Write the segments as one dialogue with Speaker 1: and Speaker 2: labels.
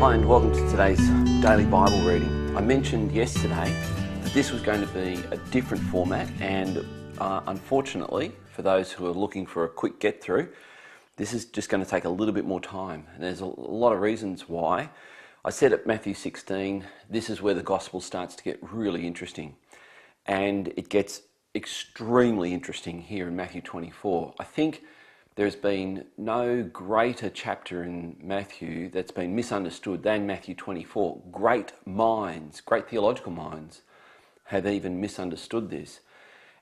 Speaker 1: Hi and welcome to today's daily Bible reading. I mentioned yesterday that this was going to be a different format, and unfortunately for those who are looking for a quick get through, this is just going to take a little bit more time, and there's a lot of reasons why. I said at Matthew 16, this is where the gospel starts to get really interesting, and it gets extremely interesting here in Matthew 24. I think there's been no greater chapter in Matthew that's been misunderstood than Matthew 24. Great minds, great theological minds, have even misunderstood this.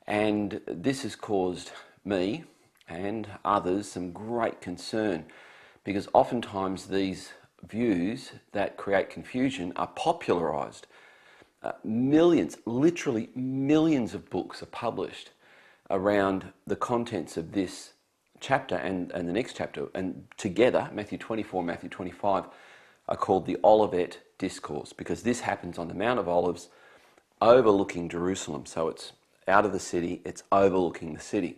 Speaker 1: And this has caused me and others some great concern, because oftentimes these views that create confusion are popularized. Millions, literally millions of books are published around the contents of this chapter and the next chapter, and together Matthew 24 and Matthew 25 are called the Olivet Discourse, because this happens on the Mount of Olives overlooking Jerusalem. So it's out of the city, it's overlooking the city.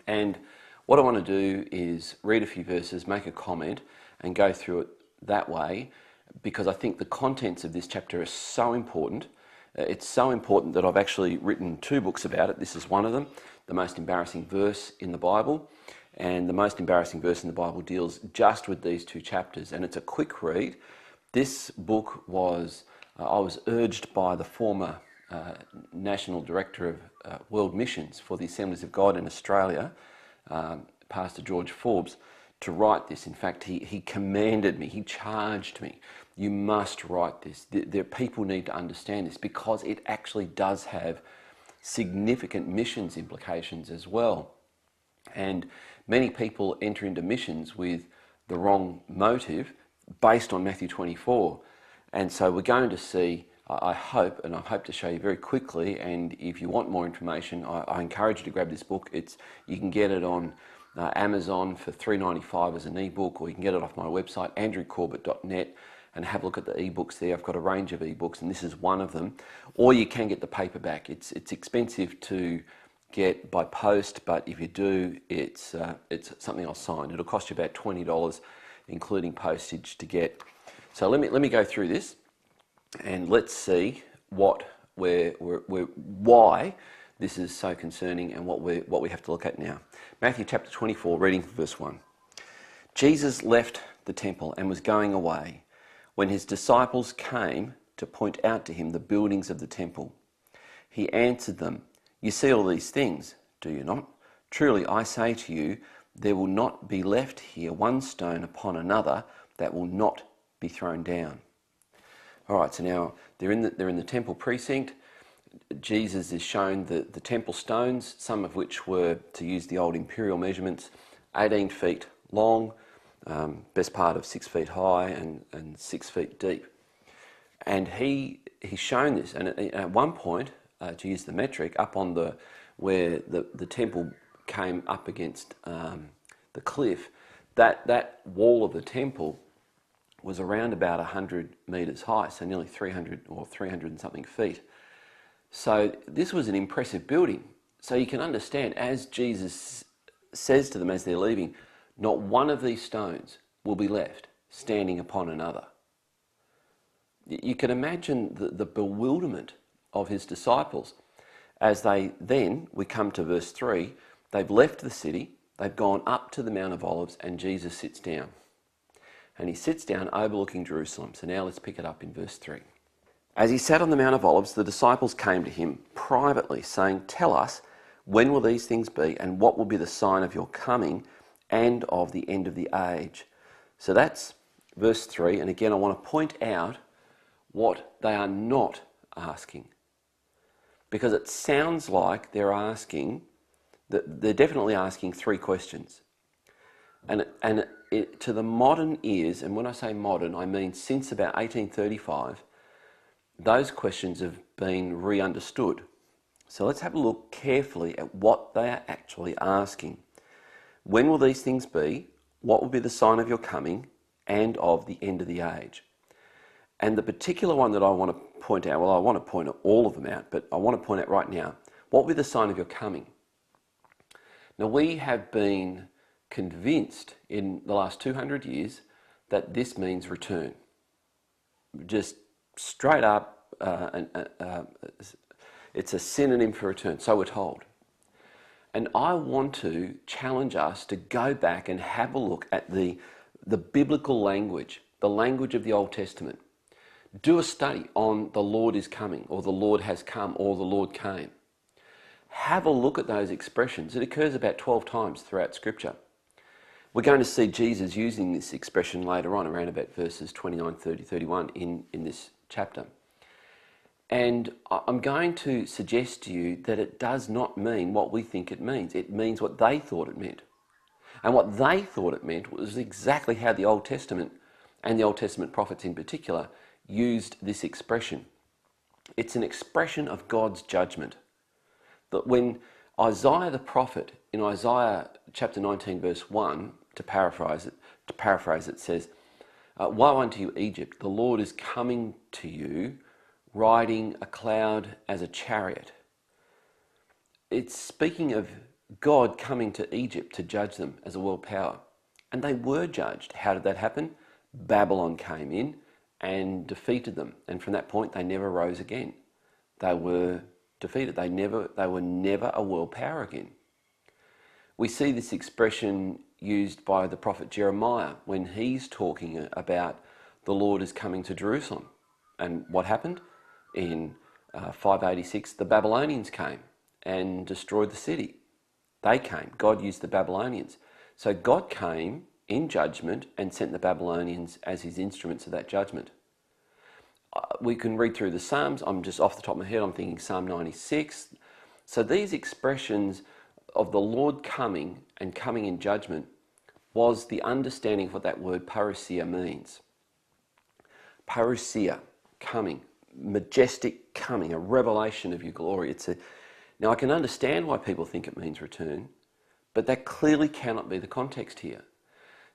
Speaker 1: And what I want to do is read a few verses, make a comment and go through it that way, because I think the contents of this chapter are so important. It's so important that I've actually written 2 books about it. This is one of them, The Most Embarrassing Verse in the Bible. And the most embarrassing verse in the Bible deals just with these 2 chapters. And it's a quick read. This book was, I was urged by the former National Director of World Missions for the Assemblies of God in Australia, Pastor George Forbes, to write this. In fact, he commanded me, he charged me, you must write this. People need to understand this, because it actually does have significant missions implications as well. And many people enter into missions with the wrong motive based on Matthew 24. And so we're going to see, I hope to show you very quickly, and if you want more information, I encourage you to grab this book. You can get it on Amazon for $3.95 as an ebook, or you can get it off my website, andrewcorbett.net, and have a look at the ebooks there. I've got a range of ebooks, and this is one of them. Or you can get the paperback. It's expensive to get by post, but if you do, it's something I'll sign. It'll cost you about $20, including postage, to get. So let me go through this, and let's see why this is so concerning, and what we have to look at now. Matthew chapter 24, reading from verse 1. Jesus left the temple and was going away, when his disciples came to point out to him the buildings of the temple. He answered them, "You see all these things, do you not? Truly I say to you, there will not be left here one stone upon another that will not be thrown down." All right, so now they're in the temple precinct. Jesus is shown the temple stones, some of which were, to use the old imperial measurements, 18 feet long, best part of 6 feet high and 6 feet deep. And he's shown this, and at one point, to use the metric, up on where the temple came up against the cliff, that wall of the temple was around about 100 metres high, so nearly 300 or 300 and something feet. So this was an impressive building. So you can understand, as Jesus says to them as they're leaving, not one of these stones will be left standing upon another. You can imagine the bewilderment of his disciples as we come to verse 3, they've left the city, they've gone up to the Mount of Olives, and Jesus sits down. And he sits down overlooking Jerusalem. So now let's pick it up in verse 3. As he sat on the Mount of Olives, the disciples came to him privately, saying, "Tell us, when will these things be, and what will be the sign of your coming and of the end of the age?" So that's verse 3. And again, I want to point out what they are not asking, because it sounds like they're definitely asking 3 questions. And to the modern ears, and when I say modern, I mean since about 1835, those questions have been re-understood. So let's have a look carefully at what they are actually asking. When will these things be? What will be the sign of your coming and of the end of the age? And the particular one that I want to point out, well, I want to point all of them out, but I want to point out right now, what will be the sign of your coming? Now, we have been convinced in the last 200 years that this means return. just straight up, it's a synonym for return, so we're told. And I want to challenge us to go back and have a look at the biblical language, the language of the Old Testament. Do a study on the Lord is coming, or the Lord has come, or the Lord came. Have a look at those expressions. It occurs about 12 times throughout Scripture. We're going to see Jesus using this expression later on, around about verses 29, 30, 31 in this chapter. And I'm going to suggest to you that it does not mean what we think it means. It means what they thought it meant. And what they thought it meant was exactly how the Old Testament, and the Old Testament prophets in particular, used this expression. It's an expression of God's judgment. That when Isaiah the prophet, in Isaiah chapter 19 verse 1, to paraphrase it says, "Woe unto you, Egypt, the Lord is coming to you, riding a cloud as a chariot." It's speaking of God coming to Egypt to judge them as a world power. And they were judged. How did that happen? Babylon came in and defeated them. And from that point, they never rose again. They were defeated. They were never a world power again. We see this expression used by the prophet Jeremiah when he's talking about the Lord is coming to Jerusalem. And what happened? In 586, the Babylonians came and destroyed the city. They came. God used the Babylonians. So God came in judgment and sent the Babylonians as his instruments of that judgment. We can read through the Psalms. I'm just off the top of my head, I'm thinking Psalm 96. So these expressions of the Lord coming and coming in judgment was the understanding of what that word parousia means. Parousia, coming, majestic coming, a revelation of your glory. Now I can understand why people think it means return, but that clearly cannot be the context here.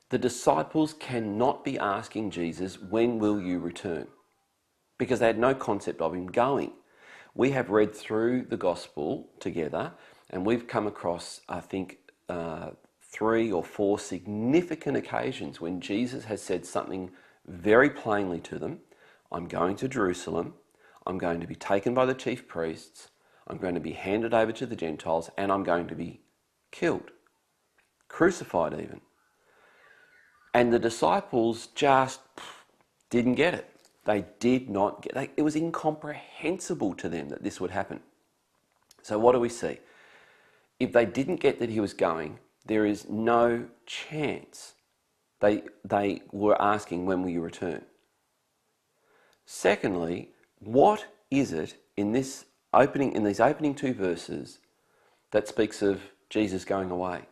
Speaker 1: The disciples cannot be asking Jesus, when will you return? Because they had no concept of him going. We have read through the gospel together and we've come across, I think, 3 or 4 significant occasions when Jesus has said something very plainly to them. I'm going to Jerusalem, I'm going to be taken by the chief priests, I'm going to be handed over to the Gentiles, and I'm going to be killed, crucified even. And the disciples just didn't get it. They did not get it. It was incomprehensible to them that this would happen. So what do we see? If they didn't get that he was going, there is no chance they were asking, when will you return? Secondly, what is it in these opening 2 verses that speaks of Jesus going away?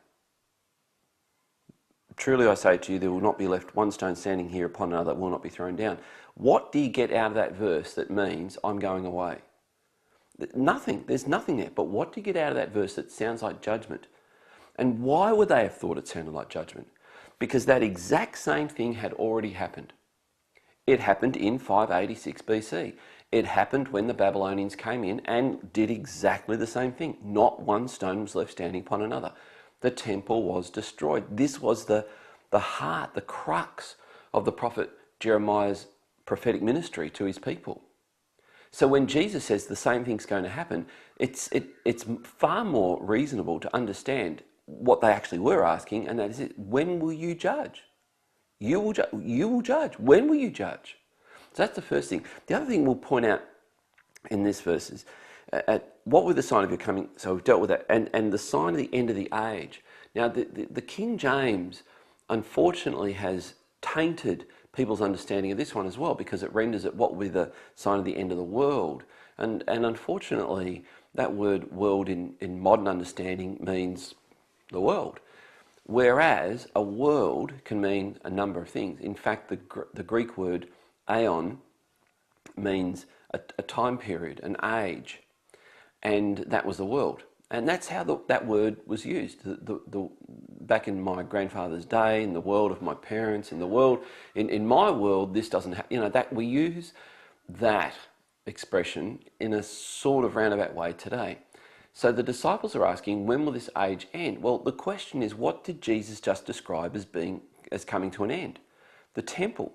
Speaker 1: Truly I say to you, there will not be left one stone standing here upon another that will not be thrown down. What do you get out of that verse that means I'm going away? Nothing. There's nothing there. But what do you get out of that verse that sounds like judgment? And why would they have thought it sounded like judgment? Because that exact same thing had already happened. It happened in 586 BC. It happened when the Babylonians came in and did exactly the same thing. Not one stone was left standing upon another. The temple was destroyed. This was the heart, the crux of the prophet Jeremiah's prophetic ministry to his people. So when Jesus says the same thing's going to happen, it's far more reasonable to understand what they actually were asking, and that is, when will you judge? You will judge. When will you judge? So that's the first thing. The other thing we'll point out in this verse is, what were the sign of your coming? So we've dealt with that. And the sign of the end of the age. Now, the King James, unfortunately, has tainted people's understanding of this one as well, because it renders it what will be the sign of the end of the world. And unfortunately, that word world in modern understanding means the world. Whereas a world can mean a number of things. In fact, the Greek word aeon means a time period, an age. And that was the world. And that's how that word was used. Back in my grandfather's day, in the world of my parents, in the world, in my world, this doesn't happen. That we use that expression in a sort of roundabout way today. So the disciples are asking, when will this age end? Well, the question is, what did Jesus just describe as coming to an end? The temple.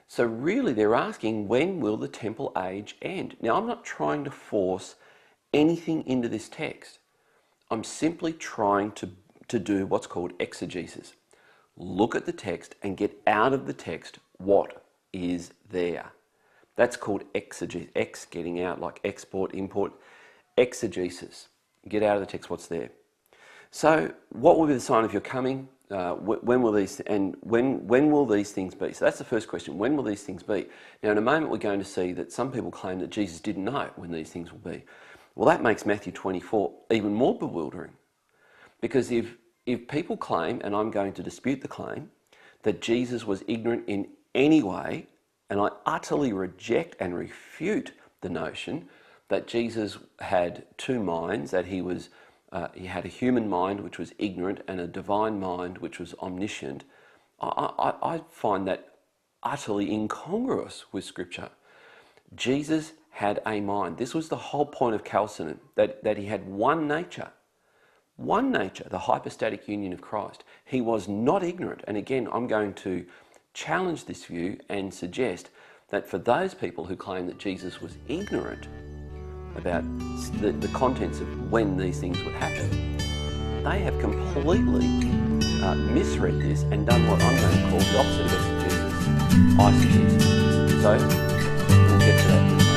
Speaker 1: So really they're asking, when will the temple age end? Now, I'm not trying to force anything into this text. I'm simply trying to do what's called exegesis. Look at the text and get out of the text what is there. That's called exegesis. Ex, getting out, like export, import. Exegesis. Get out of the text what's there. So what will be the sign of your coming? When will these things be? So that's the first question. When will these things be? Now, in a moment, we're going to see that some people claim that Jesus didn't know when these things will be. Well, that makes Matthew 24 even more bewildering, because if people claim, and I'm going to dispute the claim, that Jesus was ignorant in any way, and I utterly reject and refute the notion that Jesus had two minds, that he had a human mind which was ignorant and a divine mind which was omniscient. I find that utterly incongruous with Scripture. Jesus had a mind. This was the whole point of Chalcedon, that he had one nature, the hypostatic union of Christ. He was not ignorant. And again, I'm going to challenge this view and suggest that for those people who claim that Jesus was ignorant about the contents of when these things would happen, they have completely misread this and done what I'm going to call the opposite of exegesis, eisegesis. So we'll get to that in a moment.